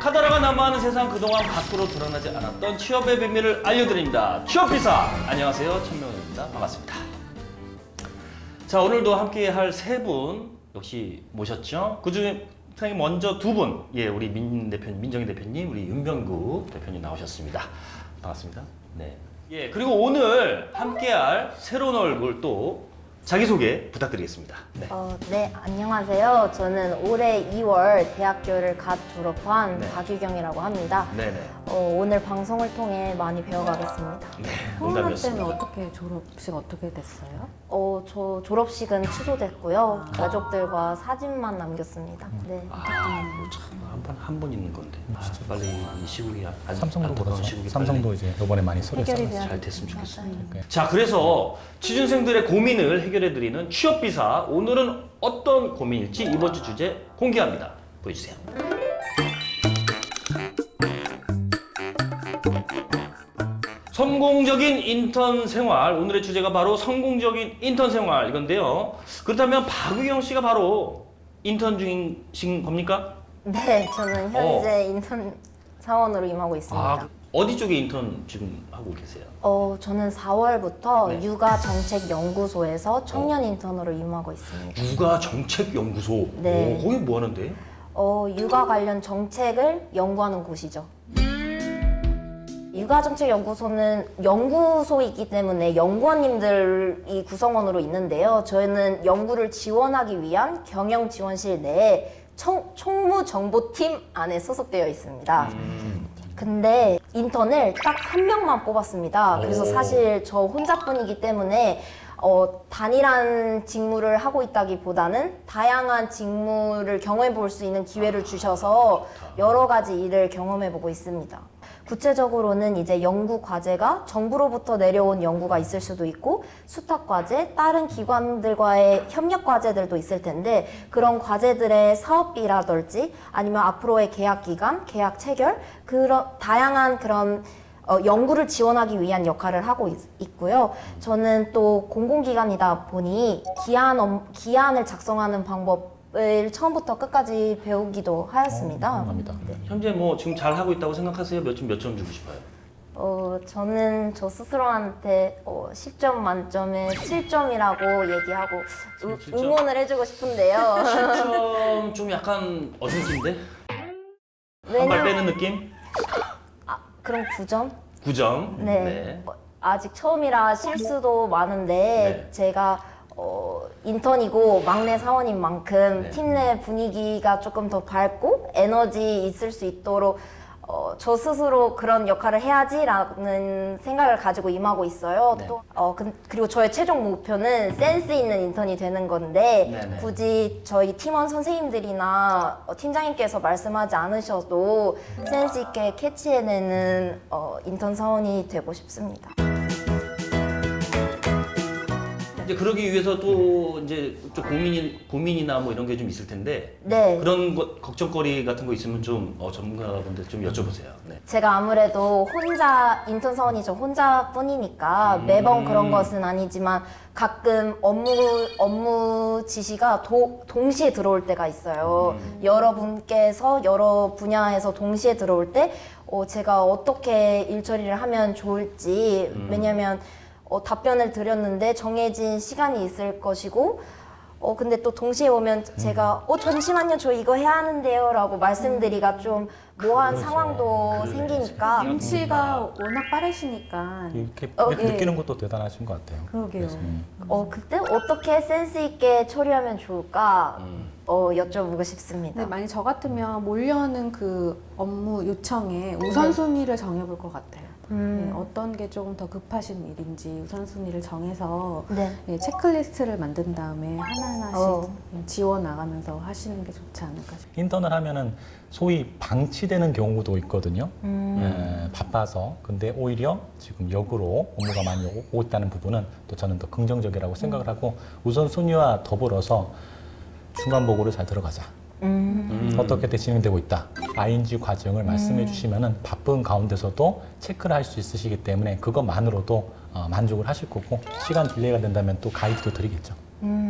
카더라가 난무하는 세상, 그동안 밖으로 드러나지 않았던 취업의 비밀을 알려드립니다. 취업비사! 안녕하세요, 천명훈입니다. 반갑습니다. 자, 오늘도 함께 할 세 분 역시 모셨죠. 그중에 먼저 두 분, 예, 우리 민정희 대표님, 우리 윤병구 대표님 나오셨습니다. 반갑습니다. 네. 예, 그리고 오늘 함께할 새로운 얼굴 또 자기소개 부탁드리겠습니다. 네. 네, 안녕하세요. 저는 올해 2월 대학교를 갓 졸업한 네. 박유경이라고 합니다. 네네. 오늘 방송을 통해 많이 배워가겠습니다. 네, 코로나 때문에 농담이었습니다. 어떻게 졸업식 어떻게 됐어요? 저 졸업식은 취소됐고요. 가족들과 사진만 남겼습니다. 네. 한 번 있는 건데. 빨리 이 시국이 삼성도 안타까운 그렇죠. 시국이 삼성도 이제 이번에 많이 해결이 소개했어요. 돼야 잘 됐으면 좋겠습니다. 그러니까 자, 그래서 취준생들의 고민을 해결해드리는 취업비사, 오늘은 어떤 고민일지 이번 주 주제 공개합니다. 보여주세요. 성공적인 인턴 생활, 오늘의 주제가 바로 성공적인 인턴 생활 이건데요. 그렇다면 박유경 씨가 바로 인턴 중이신 겁니까? 네, 저는 현재 인턴 사원으로 임하고 있습니다. 어디 쪽에 인턴 지금 하고 계세요? 저는 4월부터 네. 육아정책연구소에서 청년 인턴으로 임하고 있습니다. 육아정책연구소. 네. 오, 거기 뭐 하는데? 육아 관련 정책을 연구하는 곳이죠. 육아정책연구소는 연구소이기 때문에 연구원님들이 구성원으로 있는데요. 저희는 연구를 지원하기 위한 경영지원실 내에 총무정보팀 안에 소속되어 있습니다. 근데 인턴을 딱 한 명만 뽑았습니다. 그래서 오. 사실 저 혼자뿐이기 때문에 단일한 직무를 하고 있다기보다는 다양한 직무를 경험해 볼 수 있는 기회를 주셔서 여러 가지 일을 경험해 보고 있습니다. 구체적으로는 이제 연구 과제가 정부로부터 내려온 연구가 있을 수도 있고 수탁 과제, 다른 기관들과의 협력 과제들도 있을 텐데 그런 과제들의 사업비라든지 아니면 앞으로의 계약 기간, 계약 체결 그런 다양한 그런 연구를 지원하기 위한 역할을 하고 있고요. 저는 또 공공기관이다 보니 기한을 작성하는 방법을 처음부터 끝까지 배우기도 하였습니다. 합니다. 현재 뭐 지금 잘 하고 있다고 생각하세요? 몇 점 주고 싶어요? 저는 저 스스로한테 10점 만점에 7점이라고 얘기하고 응원을 해주고 싶은데요. 7점 좀 약간 어중신데? 한 발 빼는 느낌? 그럼 9점? 9점. 네. 아직 처음이라 실수도 많은데 네. 제가 인턴이고 막내 사원인 만큼 네. 팀 내 분위기가 조금 더 밝고 에너지 있을 수 있도록 저 스스로 그런 역할을 해야지라는 생각을 가지고 임하고 있어요. 네. 또 그리고 저의 최종 목표는 센스 있는 인턴이 되는 건데 네네. 굳이 저희 팀원 선생님들이나 팀장님께서 말씀하지 않으셔도 센스 있게 캐치해내는 인턴 사원이 되고 싶습니다. 이제 그러기 위해서 또 이제 좀 고민이나 뭐 이런 게 좀 있을 텐데 네. 그런 걱정거리 같은 거 있으면 좀 전문가분들 좀 여쭤보세요. 네. 제가 아무래도 인턴 사원이 저 혼자뿐이니까 매번 그런 것은 아니지만 가끔 업무 지시가 동시에 들어올 때가 있어요. 여러분께서 여러 분야에서 동시에 들어올 때 제가 어떻게 일 처리를 하면 좋을지 왜냐면 답변을 드렸는데 정해진 시간이 있을 것이고 근데 또 동시에 오면 제가 잠시만요 저 이거 해야 하는데요 라고 말씀드리기가 좀 모호한 상황도 생기니까 눈치가 워낙 빠르시니까 이렇게 네. 느끼는 것도 대단하신 것 같아요. 그러게요. 그때 어떻게 센스 있게 처리하면 좋을까 여쭤보고 싶습니다. 근데 만약 저 같으면 몰려오는 그 업무 요청에 우선순위를 정해볼 것 같아요. 네, 어떤 게 조금 더 급하신 일인지 우선순위를 정해서 네. 체크리스트를 만든 다음에 하나하나씩 지워 나가면서 하시는 게 좋지 않을까 싶어요. 인턴을 하면은 소위 방치되는 경우도 있거든요. 바빠서. 근데 오히려 지금 역으로 업무가 많이 오고 있다는 부분은 또 저는 더 긍정적이라고 생각을 하고 우선순위와 더불어서 중간 보고를 잘 들어가자. 어떻게 진행되고 있다. ING 과정을 말씀해 주시면은 바쁜 가운데서도 체크를 할 수 있으시기 때문에 그것만으로도 만족을 하실 거고 시간 딜레이가 된다면 또 가이드도 드리겠죠.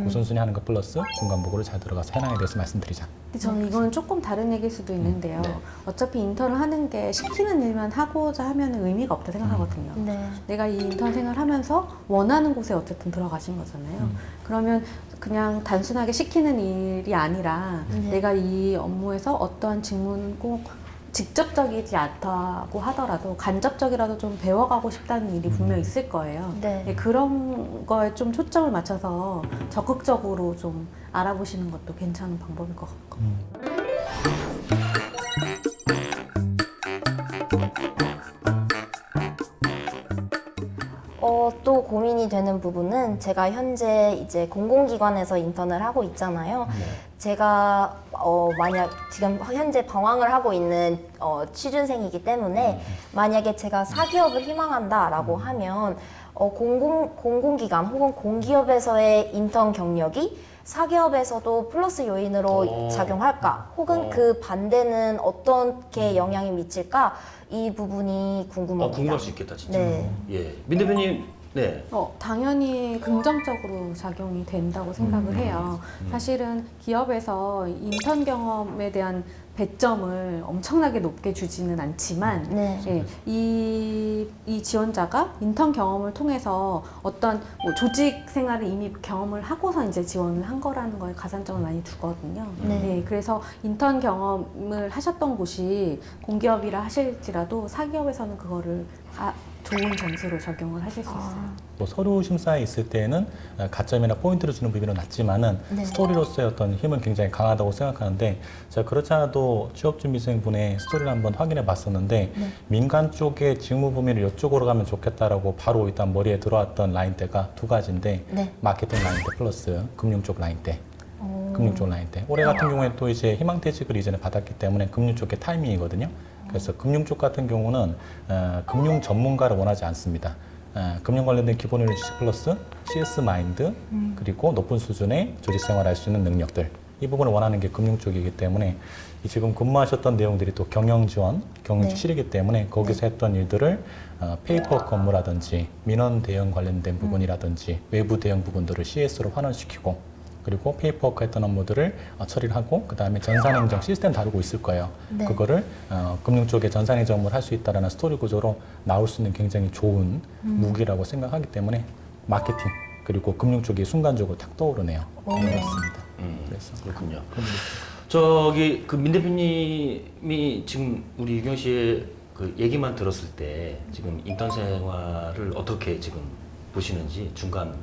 우선순위 하는 것 플러스 중간 보고를 잘 들어가서 현황에 대해서 말씀드리자. 저는 이건 조금 다른 얘기일 수도 있는데요. 네. 어차피 인턴을 하는 게 시키는 일만 하고자 하면 의미가 없다 생각하거든요. 네. 내가 이 인턴 생활 하면서 원하는 곳에 어쨌든 들어가신 거잖아요. 그러면 그냥 단순하게 시키는 일이 아니라 네. 내가 이 업무에서 어떠한 직무는 꼭 직접적이지 않다고 하더라도 간접적이라도 좀 배워가고 싶다는 일이 분명 있을 거예요. 네. 네, 그런 거에 좀 초점을 맞춰서 적극적으로 좀 알아보시는 것도 괜찮은 방법일 것 같고. 또 고민이 되는 부분은 제가 현재 이제 공공기관에서 인턴을 하고 있잖아요. 제가 만약 지금 현재 방황을 하고 있는 취준생이기 때문에 만약에 제가 사기업을 희망한다라고 하면 공공기관 혹은 공기업에서의 인턴 경력이 사기업에서도 플러스 요인으로 작용할까? 혹은 그 반대는 어떻게 영향이 미칠까? 이 부분이 궁금합니다. 궁금할 수 있겠다, 진짜. 네. 예. 민 대표님, 네. 당연히 긍정적으로 작용이 된다고 생각을 해요. 사실은 기업에서 인턴 경험에 대한 배점을 엄청나게 높게 주지는 않지만 네. 예, 이 지원자가 인턴 경험을 통해서 어떤 뭐 조직 생활을 이미 경험을 하고서 이제 지원을 한 거라는 거에 가산점을 많이 두거든요. 네. 그래서 인턴 경험을 하셨던 곳이 공기업이라 하실지라도 사기업에서는 그거를 좋은 점수로 적용을 하실 수 있어요. 뭐 서류 심사에 있을 때는 가점이나 포인트를 주는 부분은 낮지만은 네. 스토리로서의 어떤 힘은 굉장히 강하다고 생각하는데 제가 그렇지 않아도 취업준비생분의 스토리를 한번 확인해 봤었는데 네. 민간 쪽의 직무 범위를 이쪽으로 가면 좋겠다라고 바로 일단 머리에 들어왔던 라인대가 두 가지인데 네. 마케팅 라인대 플러스 금융 쪽 라인대. 오. 금융 쪽 라인대. 올해 같은 경우에 또 이제 희망퇴직을 이전에 받았기 때문에 금융 쪽의 타이밍이거든요. 그래서 금융 쪽 같은 경우는 금융 전문가를 원하지 않습니다. 금융 관련된 기본인력 지식 플러스 CS 마인드 그리고 높은 수준의 조직 생활할 수 있는 능력들 이 부분을 원하는 게 금융 쪽이기 때문에 이 지금 근무하셨던 내용들이 또 경영 지원, 경영 네. 실이기 때문에 거기서 했던 일들을 페이퍼 업무라든지 민원 대응 관련된 부분이라든지 외부 대응 부분들을 CS로 환원시키고 그리고 페이퍼워크 했던 업무들을 처리를 하고 그 다음에 전산행정 시스템 다루고 있을 거예요. 네. 그거를 금융 쪽에 전산행정 업무를 할 수 있다는 스토리 구조로 나올 수 있는 굉장히 좋은 무기라고 생각하기 때문에 마케팅 그리고 금융 쪽이 순간적으로 탁 떠오르네요. 그렇습니다. 그래서 그렇군요. 저기 그 민 대표님이 지금 우리 유경 씨의 그 얘기만 들었을 때 지금 인턴 생활을 어떻게 지금 보시는지 중간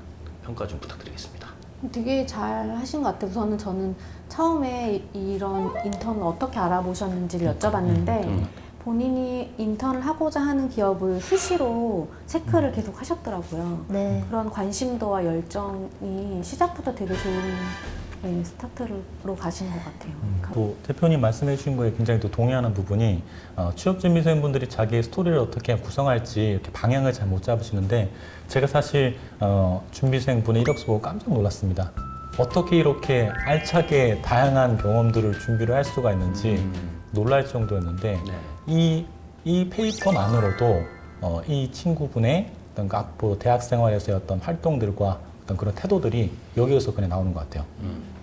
평가 좀 부탁드리겠습니다. 되게 잘 하신 것 같아요. 우선은 저는 처음에 이런 인턴을 어떻게 알아보셨는지를 여쭤봤는데 본인이 인턴을 하고자 하는 기업을 수시로 체크를 계속 하셨더라고요. 네. 그런 관심도와 열정이 시작부터 되게 좋은 스타트로 가신 것 같아요. 또 대표님 말씀해 주신 거에 굉장히 또 동의하는 부분이 취업준비생분들이 자기의 스토리를 어떻게 구성할지 이렇게 방향을 잘 못 잡으시는데 제가 사실 준비생분의 이력서 보고 깜짝 놀랐습니다. 어떻게 이렇게 알차게 다양한 경험들을 준비를 할 수가 있는지 놀랄 정도였는데 네. 이 페이퍼만으로도 이 친구분의 어떤 앞으로 대학 생활에서의 어떤 활동들과 어떤 그런 태도들이 여기에서 그냥 나오는 것 같아요.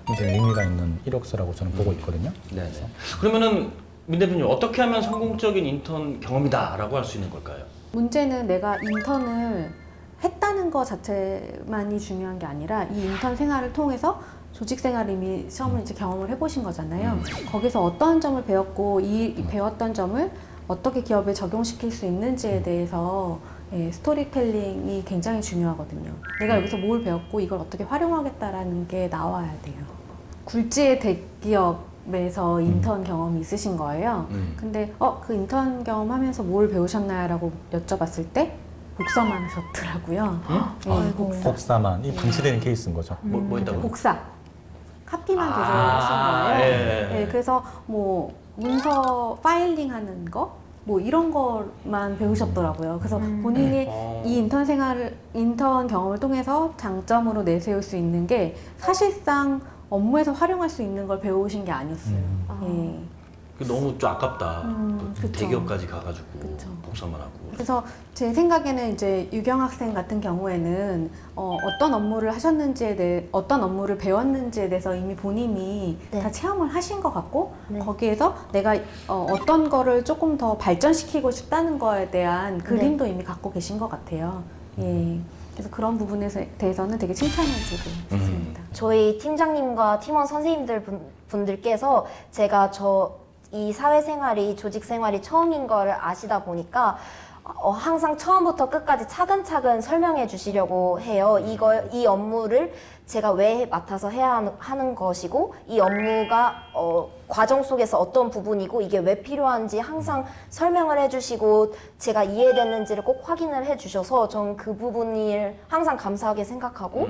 굉장히 의미가 있는 이력서라고 저는 보고 있거든요. 네. 그러면은 민 대표님 어떻게 하면 성공적인 인턴 경험이다라고 할 수 있는 걸까요? 문제는 내가 인턴을 했다는 것 자체만이 중요한 게 아니라 이 인턴 생활을 통해서 조직 생활을 이미 처음에 이제 경험을 해보신 거잖아요. 거기서 어떠한 점을 배웠고 이 배웠던 점을 어떻게 기업에 적용시킬 수 있는지에 대해서 스토리텔링이 굉장히 중요하거든요. 내가 여기서 뭘 배웠고 이걸 어떻게 활용하겠다라는 게 나와야 돼요. 굴지의 대기업에서 인턴 경험이 있으신 거예요. 근데 그 인턴 경험하면서 뭘 배우셨나요? 라고 여쭤봤을 때 복사만 하셨더라고요. 네, 복사. 복사만 이 방치되는 케이스인 거죠. 뭐 했다고요? 복사. 카피만 계속 하신 거예요. 예. 네, 그래서 뭐 문서 파일링 하는 거? 뭐 이런 것만 배우셨더라고요. 그래서 본인이 이 인턴 경험을 통해서 장점으로 내세울 수 있는 게 사실상 업무에서 활용할 수 있는 걸 배우신 게 아니었어요. 예. 너무 좀 아깝다. 또 그쵸. 대기업까지 가가지고 그쵸. 복사만 하고. 그래서 제 생각에는 이제 유경 학생 같은 경우에는 어떤 업무를 하셨는지에 대해 어떤 업무를 배웠는지에 대해서 이미 본인이 네. 다 체험을 하신 것 같고 네. 거기에서 내가 어떤 거를 조금 더 발전시키고 싶다는 거에 대한 그림도 이미 갖고 계신 것 같아요. 예. 그래서 그런 부분에 대해서는 되게 칭찬해주고 있습니다. 저희 팀장님과 팀원 선생님들 분들께서 제가 이 사회생활이 조직생활이 처음인 거를 아시다 보니까 항상 처음부터 끝까지 차근차근 설명해 주시려고 해요. 이 업무를 제가 왜 맡아서 해야 하는 것이고, 이 업무가 과정 속에서 어떤 부분이고, 이게 왜 필요한지 항상 설명을 해 주시고, 제가 이해됐는지를 꼭 확인을 해 주셔서, 전 그 부분을 항상 감사하게 생각하고,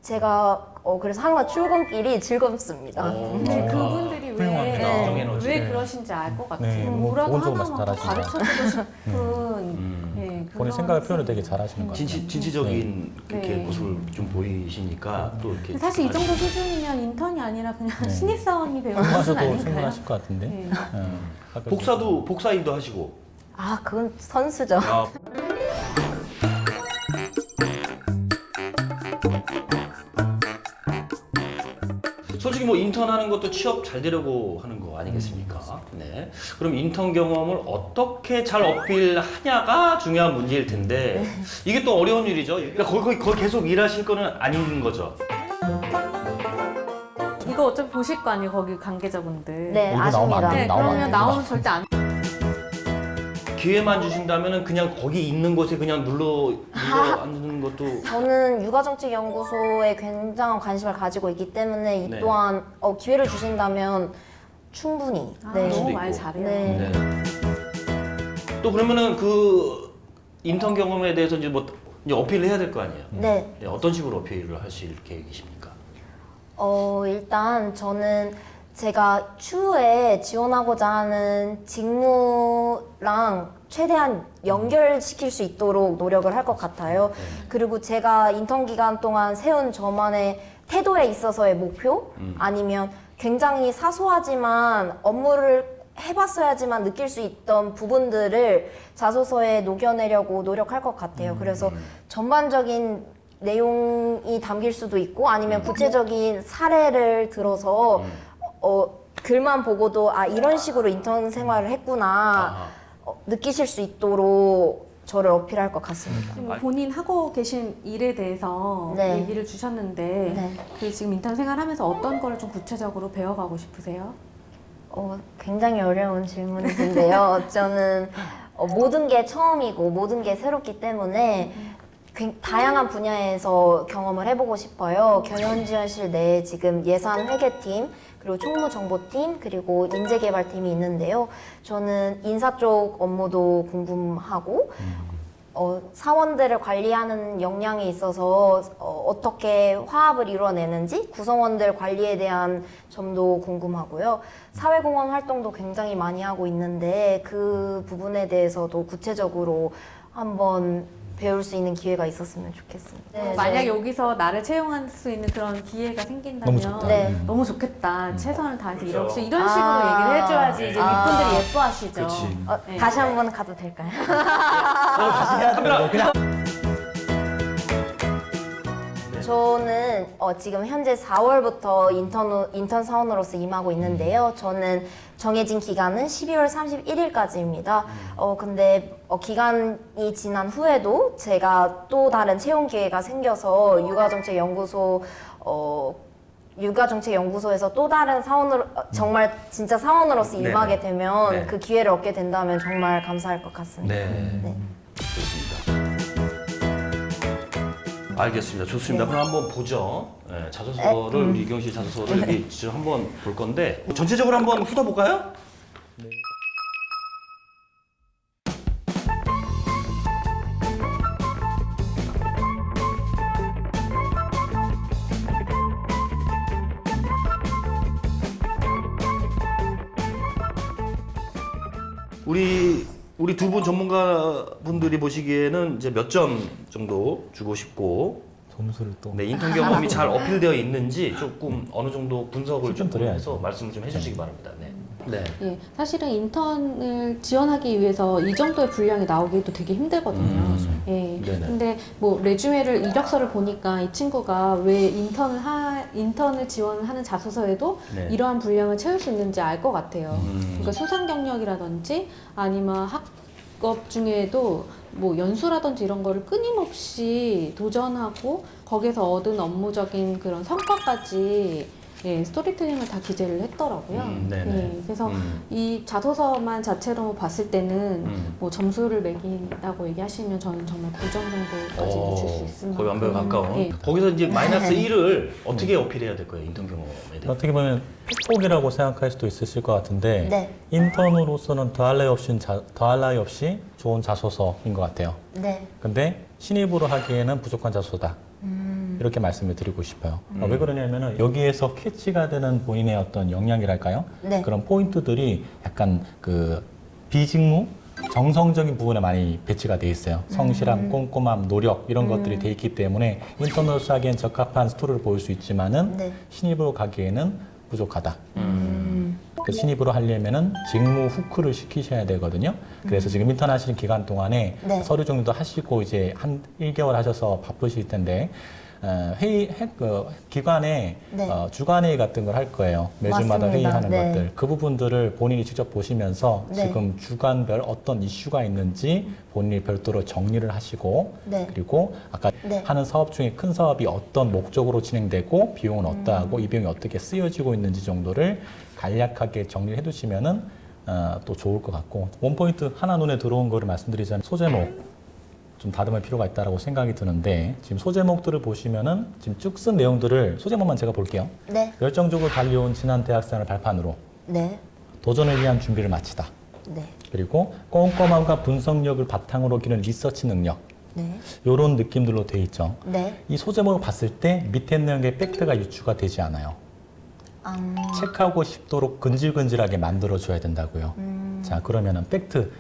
제가 그래서 항상 출근길이 즐겁습니다. 근데 그분들이 훌륭합니다. 네. 왜 그러신지 알 것 같아요. 네, 뭐라도 좋은 하나만 더 말씀하시네요. 가르쳐주고 싶은 예, 본인 그런 생각을 표현을 되게 모습이- 잘하시는 것 같아요. 진취적인 그렇게 네. 모습을 좀 보이시니까 또 이렇게. 사실 이 정도 수준이면 인턴이 아니라 그냥 네. 신입사원이 배우는 수준 공부하셔도 아닌가요? 충분하실 것 같은데. 네. 아까 복사일도 하시고. 아, 그건 선수죠. 아, 솔직히 뭐 인턴하는 것도 취업 잘 되려고 하는 거 아니겠습니까? 네. 그럼 인턴 경험을 어떻게 잘 어필하냐가 중요한 문제일 텐데 이게 또 어려운 일이죠. 그러니까 거기 계속 일하실 거는 아닌 거죠. 이거 어차피 보실 거 아니에요, 거기 관계자분들. 네, 이거 나오면 안 아십니다. 돼. 네, 나오면 그러면 안 나오면 된다. 절대 안 기회만 주신다면은 그냥 거기 있는 곳에 그냥 눌러 앉는 것도 저는 육아정책연구소에 굉장한 관심을 가지고 있기 때문에 이 네. 또한 기회를 주신다면 충분히. 너무 수도 말 있고. 잘해요. 네. 네. 또 그러면은 그 인턴 경험에 대해서 이제 뭐 이제 어필을 해야 될 거 아니에요. 네. 네, 어떤 식으로 어필을 하실 계획이십니까? 일단 저는 제가 추후에 지원하고자 하는 직무랑 최대한 연결시킬 수 있도록 노력을 할 것 같아요. 그리고 제가 인턴 기간 동안 세운 저만의 태도에 있어서의 목표 아니면 굉장히 사소하지만 업무를 해봤어야지만 느낄 수 있던 부분들을 자소서에 녹여내려고 노력할 것 같아요. 그래서 전반적인 내용이 담길 수도 있고 아니면 구체적인 사례를 들어서 글만 보고도 이런 식으로 인턴 생활을 했구나 느끼실 수 있도록 저를 어필할 것 같습니다. 지금 본인 하고 계신 일에 대해서 네. 얘기를 주셨는데 네. 그 지금 인턴 생활하면서 어떤 거를 좀 구체적으로 배워가고 싶으세요? 굉장히 어려운 질문인데요. 저는 모든 게 처음이고 모든 게 새롭기 때문에 다양한 분야에서 경험을 해보고 싶어요. 경영지원실 내에 지금 예산회계팀, 그리고 총무정보팀, 그리고 인재개발팀이 있는데요. 저는 인사 쪽 업무도 궁금하고 사원들을 관리하는 역량에 있어서 어떻게 화합을 이루어내는지 구성원들 관리에 대한 점도 궁금하고요. 사회공헌 활동도 굉장히 많이 하고 있는데 그 부분에 대해서도 구체적으로 한번 배울 수 있는 기회가 있었으면 좋겠습니다. 네, 만약 네. 여기서 나를 채용할 수 있는 그런 기회가 생긴다면 너무 좋다. 네. 너무 좋겠다. 최선을 다해서 그렇죠. 이렇게 이런 식으로 얘기를 해줘야지 이제 윗분들이 예뻐하시죠. 그치. 네. 다시 한번 가도 될까요? 그냥 저는 지금 현재 4월부터 인턴 사원으로서 임하고 있는데요. 저는 정해진 기간은 12월 31일까지입니다. 근데 기간이 지난 후에도 제가 또 다른 채용 기회가 생겨서 육아정책연구소에서 또 다른 사원으로 정말 진짜 사원으로서 네. 임하게 되면 네. 그 기회를 얻게 된다면 정말 감사할 것 같습니다. 네. 좋습니다. 알겠습니다. 좋습니다. 그럼 한번 보죠. 네, 자소서를 우리 이경 씨 자소서를 여기 직접 한번 볼 건데 전체적으로 한번 훑어볼까요? 우리 두 분 전문가 분들이 보시기에는 이제 몇 점 정도 주고 싶고, 점수를 또 네, 인턴 경험이 잘 어필되어 있는지 조금 어느 정도 분석을 10점 좀 드려야죠. 해서 말씀을 좀 해주시기 바랍니다. 네. 네. 예, 사실은 인턴을 지원하기 위해서 이 정도의 분량이 나오기도 되게 힘들거든요. 예. 네네. 근데 뭐 레주메를 이력서를 보니까 이 친구가 왜 인턴을 지원하는 자소서에도 네. 이러한 분량을 채울 수 있는지 알 것 같아요. 그러니까 수상 경력이라든지 아니면 학업 중에도 뭐 연수라든지 이런 거를 끊임없이 도전하고 거기서 얻은 업무적인 그런 성과까지 예, 스토리텔링을 다 기재를 했더라고요. 네네. 예, 그래서 이 자소서만 자체로 봤을 때는 뭐 점수를 매긴다고 얘기하시면 저는 정말 9점 정도까지도 줄 수 있을 거의 완벽에 만큼. 가까운. 예. 거기서 이제 마이너스 1을 어떻게 어필해야 될 거예요, 인턴 경험에 대해? 어떻게 보면 팩폭이라고 생각할 수도 있으실 것 같은데 네. 인턴으로서는 더할 나위 없이 좋은 자소서인 것 같아요. 네. 근데 신입으로 하기에는 부족한 자소서다. 이렇게 말씀을 드리고 싶어요. 왜 그러냐면은 여기에서 캐치가 되는 본인의 어떤 역량이랄까요? 네. 그런 포인트들이 약간 그 비직무 정성적인 부분에 많이 배치가 돼 있어요. 성실함, 꼼꼼함, 노력 이런 것들이 돼 있기 때문에 인턴으로서 하기엔 적합한 스토리를 보일 수 있지만은 네. 신입으로 가기에는 부족하다. 그 신입으로 하려면은 직무 후크를 시키셔야 되거든요. 그래서 지금 인턴 하시는 기간 동안에 네. 서류 정리도 하시고 이제 한 1개월 하셔서 바쁘실 텐데 기관에 네. 주간회의 같은 걸 할 거예요. 매주마다 맞습니다. 회의하는 네. 것들. 그 부분들을 본인이 직접 보시면서 네. 지금 주간별 어떤 이슈가 있는지 본인이 별도로 정리를 하시고 네. 그리고 아까 네. 하는 사업 중에 큰 사업이 어떤 목적으로 진행되고 비용은 어떠하고 이 비용이 어떻게 쓰여지고 있는지 정도를 간략하게 정리를 해두시면은 또 좋을 것 같고 원포인트 하나 눈에 들어온 거를 말씀드리자면 소제목 좀 다듬을 필요가 있다고 생각이 드는데 지금 소제목들을 보시면은 지금 쭉 쓴 내용들을 소제목만 제가 볼게요. 네. 열정적으로 달려온 지난 대학생활 발판으로 네. 도전을 위한 준비를 마치다. 네. 그리고 꼼꼼함과 분석력을 바탕으로 기는 리서치 능력. 네. 이런 느낌들로 돼 있죠. 네. 이 소제목을 봤을 때 밑에 내용의 팩트가 유추가 되지 않아요. 체크하고 싶도록 근질근질하게 만들어줘야 된다고요. 자, 그러면은 팩트.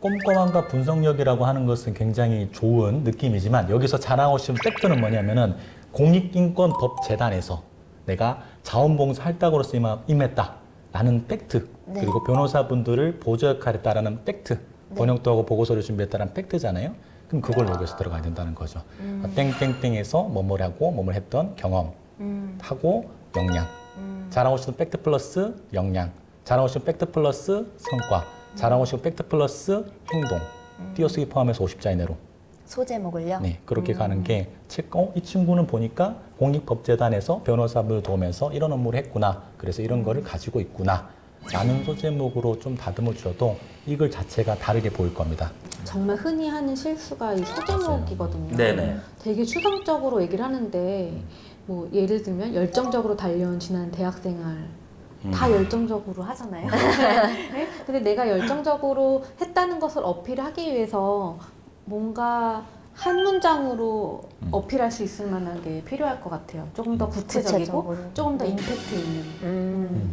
꼼꼼함과 분석력이라고 하는 것은 굉장히 좋은 느낌이지만 여기서 자랑하고 싶은 팩트는 뭐냐면은 공익인권법재단에서 내가 자원봉사 할당으로서 임했다라는 팩트 네. 그리고 변호사분들을 보조 역할에 따르는 팩트 번역도 하고 보고서를 준비했다는 팩트잖아요. 그럼 그걸 여기서 들어가야 된다는 거죠. 땡땡땡에서 뭐뭘 하고 뭐뭘 했던 경험 하고 역량 자랑하고 싶은 팩트 플러스 역량 자랑하고 싶은 팩트 플러스 성과 자랑하고 싶은 팩트 플러스 행동 띄어쓰기 포함해서 50자 이내로 소제목을요? 네 그렇게 가는 게 이 친구는 보니까 공익법재단에서 변호사분을 도우면서 이런 업무를 했구나 그래서 이런 거를 가지고 있구나 라는 소제목으로 좀 다듬어 주셔도 이글 자체가 다르게 보일 겁니다. 정말 흔히 하는 실수가 이 소제목이거든요. 네네. 되게 추상적으로 얘기를 하는데 뭐 예를 들면 열정적으로 달려온 지난 대학생활 다 열정적으로 하잖아요. 네? 근데 내가 열정적으로 했다는 것을 어필하기 위해서 뭔가 한 문장으로 어필할 수 있을 만한 게 필요할 것 같아요. 조금 더 구체적이고 구체적으로. 조금 더 임팩트 있는.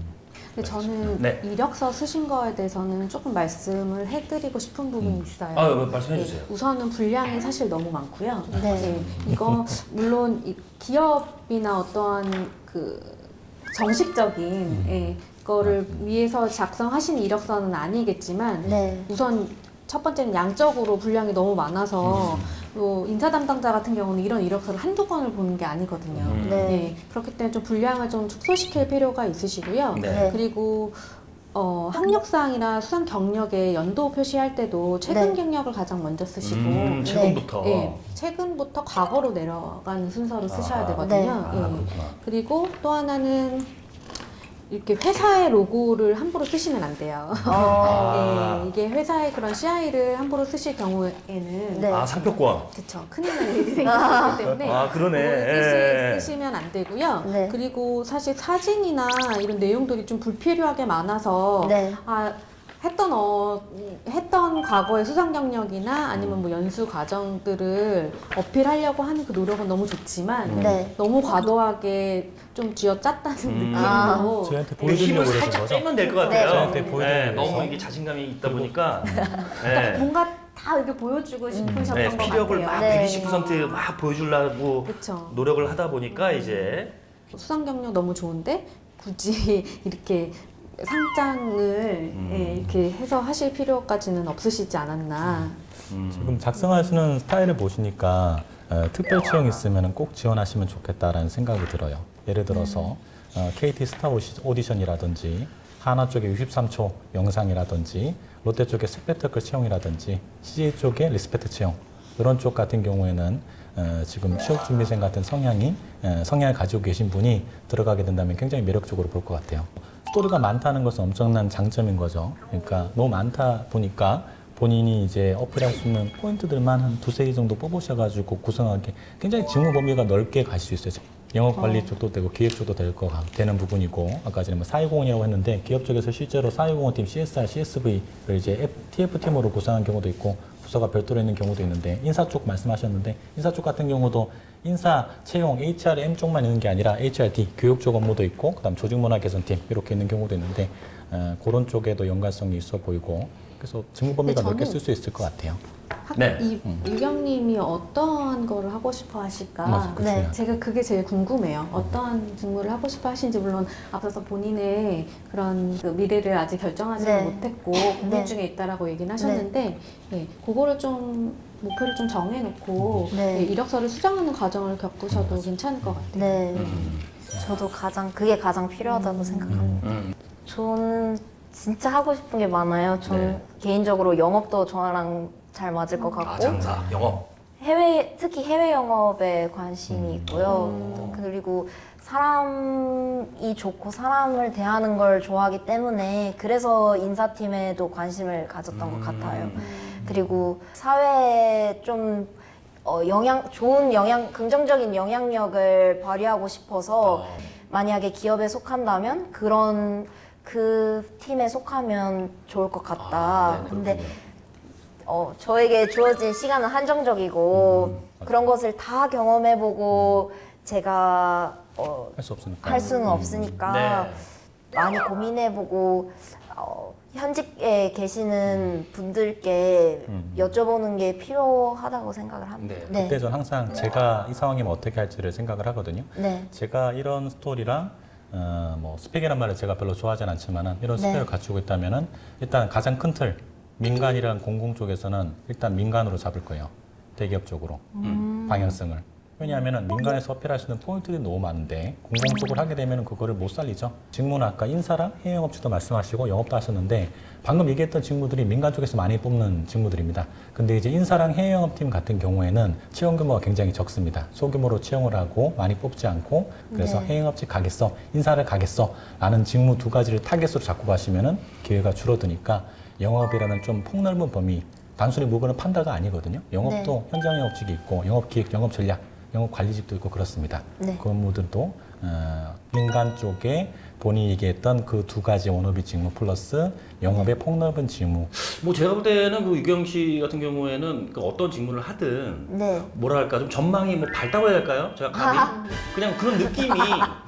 근데 저는 네. 이력서 쓰신 거에 대해서는 조금 말씀을 해드리고 싶은 부분이 있어요. 말씀해 주세요. 우선은 분량이 사실 너무 많고요. 네. 이거 물론 이 기업이나 어떠한 그 정식적인 거를 위해서 작성하신 이력서는 아니겠지만 네. 우선 첫 번째는 양적으로 분량이 너무 많아서 또 인사 담당자 같은 경우는 이런 이력서를 한두 권을 보는 게 아니거든요. 네. 그렇기 때문에 좀 분량을 좀 축소시킬 필요가 있으시고요. 네. 그리고 학력사항이나 수상 경력에 연도 표시할 때도 최근 네. 경력을 가장 먼저 쓰시고 최근부터. 최근부터 과거로 내려가는 순서로 쓰셔야 아, 되거든요. 네. 예. 그렇구나. 그리고 또 하나는 이렇게 회사의 로고를 함부로 쓰시면 안 돼요. 아. 이게 회사의 그런 CI를 함부로 쓰실 경우에는 네. 상표권. 그쵸. 큰일 날 일이 생기기 때문에 그러네. 쓰시면 안 되고요. 네. 그리고 사실 사진이나 이런 내용들이 좀 불필요하게 많아서 네. 했던 과거의 수상 경력이나 아니면 뭐 연수 과정들을 어필하려고 하는 그 노력은 너무 좋지만 네. 너무 과도하게 좀 쥐어짰다는 느낌으로 저희한테 그 힘을 보여드리려고 그러신 살짝 거죠? 빼면 될 것 네. 같아요. 저한테 보여드리려고 너무 그래서. 이게 자신감이 있다 보니까 뭔가 다 이렇게 보여주고 싶으셨던 것 피력을 막 같아요. 네. 120%막 보여주려고 그쵸. 노력을 하다 보니까 이제 수상 경력 너무 좋은데 굳이 이렇게 상장을 예, 이렇게 해서 하실 필요까지는 없으시지 않았나. 지금 작성하시는 스타일을 보시니까 특별 채용 있으면 꼭 지원하시면 좋겠다라는 생각이 들어요. 예를 들어서 KT 스타 오디션이라든지 하나 쪽의 63초 영상이라든지 롯데 쪽의 스펙터클 채용이라든지 CJ 쪽의 리스펙트 채용 이런 쪽 같은 경우에는 지금 취업준비생 같은 성향을 가지고 계신 분이 들어가게 된다면 굉장히 매력적으로 볼 것 같아요. 스토리가 많다는 것은 엄청난 장점인 거죠. 그러니까 너무 많다 보니까 본인이 이제 어필할 수 있는 포인트들만 한 두세 개 정도 뽑으셔가지고 구성하게 굉장히 직무 범위가 넓게 갈 수 있어요. 영업 관리 쪽도 되고 기획 쪽도 되는 부분이고 아까 전에 뭐 4201이라고 했는데 기업 쪽에서 실제로 4205팀 CSR, CSV를 이제 TF팀으로 구성한 경우도 있고 부서가 별도로 있는 경우도 있는데 인사 쪽 말씀하셨는데 인사 쪽 같은 경우도 인사, 채용, HRM 쪽만 있는 게 아니라 HRD, 교육 쪽 업무도 있고 그다음 조직문화 개선팀 이렇게 있는 경우도 있는데 그런 쪽에도 연관성이 있어 보이고 그래서 직무 범위가 넓게 쓸 수 있을 것 같아요. 네. 이 유경님이 어떠한 거를 하고 싶어 하실까? 맞아, 그치. 네, 제가 그게 제일 궁금해요. 어떠한 직무를 하고 싶어 하시는지 물론 앞서서 본인의 그런 그 미래를 아직 결정하지 네. 못했고 고민 네. 중에 있다라고 얘기는 하셨는데 예, 그거를 좀 목표를 좀 정해놓고 네. 예, 이력서를 수정하는 과정을 겪으셔도 괜찮을 것 같아요. 네. 저도 그게 가장 필요하다고 생각합니다. 저는 진짜 하고 싶은 게 많아요. 저는 네. 개인적으로 영업도 저랑 잘 맞을 것 같고 장사, 영업. 특히 해외 영업에 관심이 있고요. 그리고 사람이 좋고 사람을 대하는 걸 좋아하기 때문에 그래서 인사팀에도 관심을 가졌던 것 같아요. 그리고 사회에 좀 긍정적인 영향력을 발휘하고 싶어서 만약에 기업에 속한다면 그 팀에 속하면 좋을 것 같다. 네, 근데 그렇군요. 저에게 주어진 시간은 한정적이고 그런 것을 다 경험해보고 제가 할 수 없으니까. 할 수는 없으니까 네. 많이 고민해보고 현직에 계시는 분들께 여쭤보는 게 필요하다고 생각을 합니다. 네. 그때 전 항상 제가 이 상황이면 어떻게 할지를 생각을 하거든요. 네. 제가 이런 스토리랑 뭐 스펙이란 말을 제가 별로 좋아하진 않지만은 이런 네. 스펙을 갖추고 있다면은 일단 가장 큰 틀 민간이랑 공공 쪽에서는 일단 민간으로 잡을 거예요. 대기업 쪽으로 방향성을. 왜냐하면은 민간에서 어필할 수 있는 포인트들이 너무 많은데 공공 쪽으로 하게 되면은 그거를 못 살리죠. 직무는 아까 인사랑 해외 영업주도 말씀하시고 영업도 하셨는데 방금 얘기했던 직무들이 민간 쪽에서 많이 뽑는 직무들입니다. 근데 이제 인사랑 해외 영업팀 같은 경우에는 채용 규모가 굉장히 적습니다. 소규모로 채용을 하고 많이 뽑지 않고 그래서 네. 해외 영업직 가겠어, 인사를 가겠어 라는 직무 두 가지를 타겟으로 잡고 가시면은 기회가 줄어드니까 영업이라는 좀 폭넓은 범위 단순히 물건을 판다가 아니거든요. 영업도 현장 영업직이 있고 영업 기획, 영업 전략 영업 관리직도 있고 그렇습니다. 네. 그 업무들도 민간 쪽에 본인이 얘기했던 그 두 가지 원업이 직무 플러스 영업의 폭넓은 직무. 뭐 제가 볼 때는 그 유경 씨 같은 경우에는 그 어떤 직무를 하든 네. 뭐랄까 좀 전망이 뭐 밝다고 해야 할까요? 제가 감히 그냥 그런 느낌이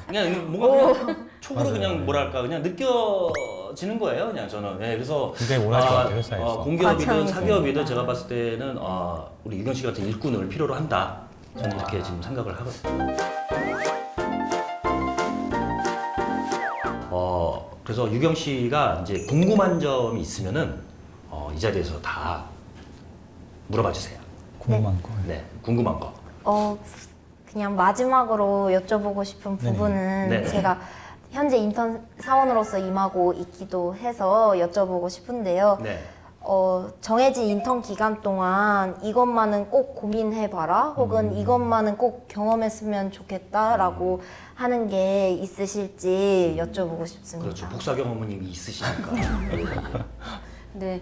그냥 뭔가 그냥 촉으로 맞아요. 그냥 뭐랄까 그냥 느껴지는 거예요. 그냥 저는. 네, 그래서 굉장히 원할 것 같아요, 회사에서. 공기업이든 사기업이든 제가 봤을 때는 우리 유경 씨 같은 일꾼을 필요로 한다. 저는 이렇게 지금 생각을 하거든요. 그래서 유경 씨가 이제 궁금한 점이 있으면은 이 자리에서 다 물어봐 주세요. 궁금한 거. 네, 궁금한 거. 그냥 마지막으로 여쭤보고 싶은 부분은 네네. 제가 현재 인턴 사원으로서 임하고 있기도 해서 여쭤보고 싶은데요. 네. 정해진 인턴 기간 동안 이것만은 꼭 고민해봐라 혹은 이것만은 꼭 경험했으면 좋겠다라고 하는 게 있으실지 여쭤보고 싶습니다. 그렇죠. 복사 경험님이 있으시니까. 근데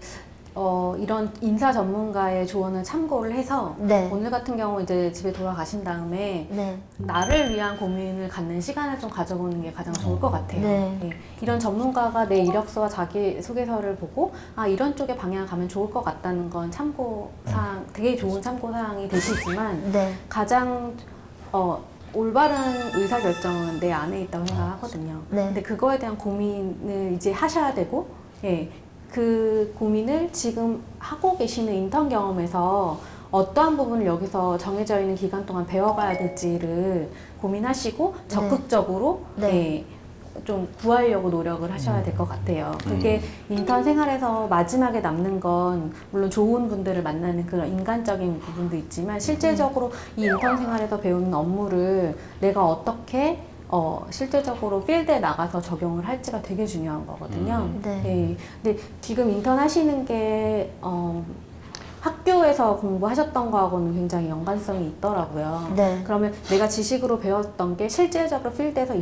이런 인사 전문가의 조언을 참고를 해서 네. 오늘 같은 경우 이제 집에 돌아가신 다음에 네. 나를 위한 고민을 갖는 시간을 좀 가져보는 게 가장 좋을 것 같아요. 네. 네. 이런 전문가가 내 이력서와 자기소개서를 보고 이런 쪽의 방향 가면 좋을 것 같다는 건 참고사항, 되게 좋은 참고사항이 되시지만 네. 가장 올바른 의사결정은 내 안에 있다고 생각하거든요. 네. 근데 그거에 대한 고민을 이제 하셔야 되고 예, 그 고민을 지금 하고 계시는 인턴 경험에서 어떠한 부분을 여기서 정해져 있는 기간 동안 배워가야 될지를 고민하시고 적극적으로 네. 예, 좀 구하려고 노력을 하셔야 될 것 같아요. 그게 인턴 생활에서 마지막에 남는 건 물론 좋은 분들을 만나는 그런 인간적인 부분도 있지만 실제적으로 이 인턴 생활에서 배우는 업무를 내가 어떻게 실제적으로 필드에 나가서 적용을 할지가 되게 중요한 거거든요. 네. 네. 근데 지금 인턴 하시는 게 학교에서 공부하셨던 거하고는 굉장히 연관성이 있더라고요. 네. 그러면 내가 지식으로 배웠던 게 실제적으로 필드에서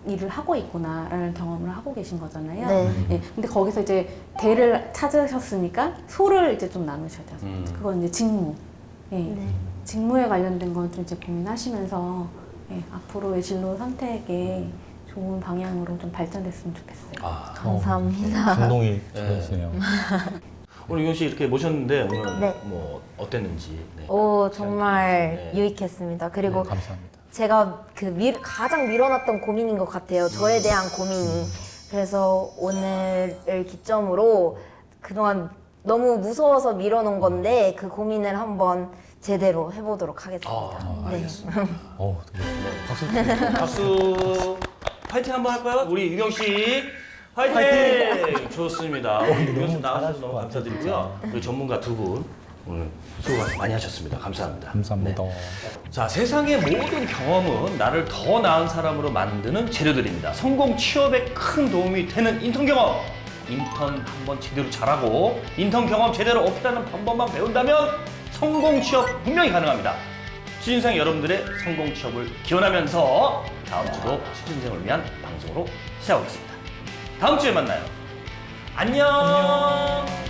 일을 하고 있구나라는 경험을 하고 계신 거잖아요. 네. 예, 근데 거기서 이제 대를 찾으셨으니까 소를 이제 좀 나누셔야 돼요. 그건 이제 직무. 예, 네. 직무에 관련된 건 좀 이제 고민하시면서 예, 앞으로의 진로 선택에 좋은 방향으로 좀 발전됐으면 좋겠어요. 아, 감사합니다. 감동이 네. 들어지네요. 오늘 유경 씨 이렇게 모셨는데 오늘 네. 뭐 어땠는지. 네. 오, 정말 네. 유익했습니다. 그리고 감사합니다. 제가 가장 밀어놨던 고민인 것 같아요. 저에 대한 고민이. 그래서 오늘을 기점으로 그동안 너무 무서워서 밀어놓은 건데 그 고민을 한번 제대로 해보도록 하겠습니다. 네. 알겠습니다. 되게 박수. 파이팅 한번 할까요? 우리 유경 씨. 파이팅! 좋습니다. 유경 씨 나와주셔서 너무 감사드리고요. 우리 전문가 두 분 오늘 수고 많이 하셨습니다. 감사합니다. 감사합니다. 네. 자, 세상의 모든 경험은 나를 더 나은 사람으로 만드는 재료들입니다. 성공 취업에 큰 도움이 되는 인턴 경험. 인턴 한번 제대로 잘하고 인턴 경험 제대로 어필하는 방법만 배운다면 성공 취업 분명히 가능합니다. 취준생 여러분들의 성공 취업을 기원하면서 다음 주도 취준생을 위한 방송으로 시작하겠습니다. 다음 주에 만나요. 안녕.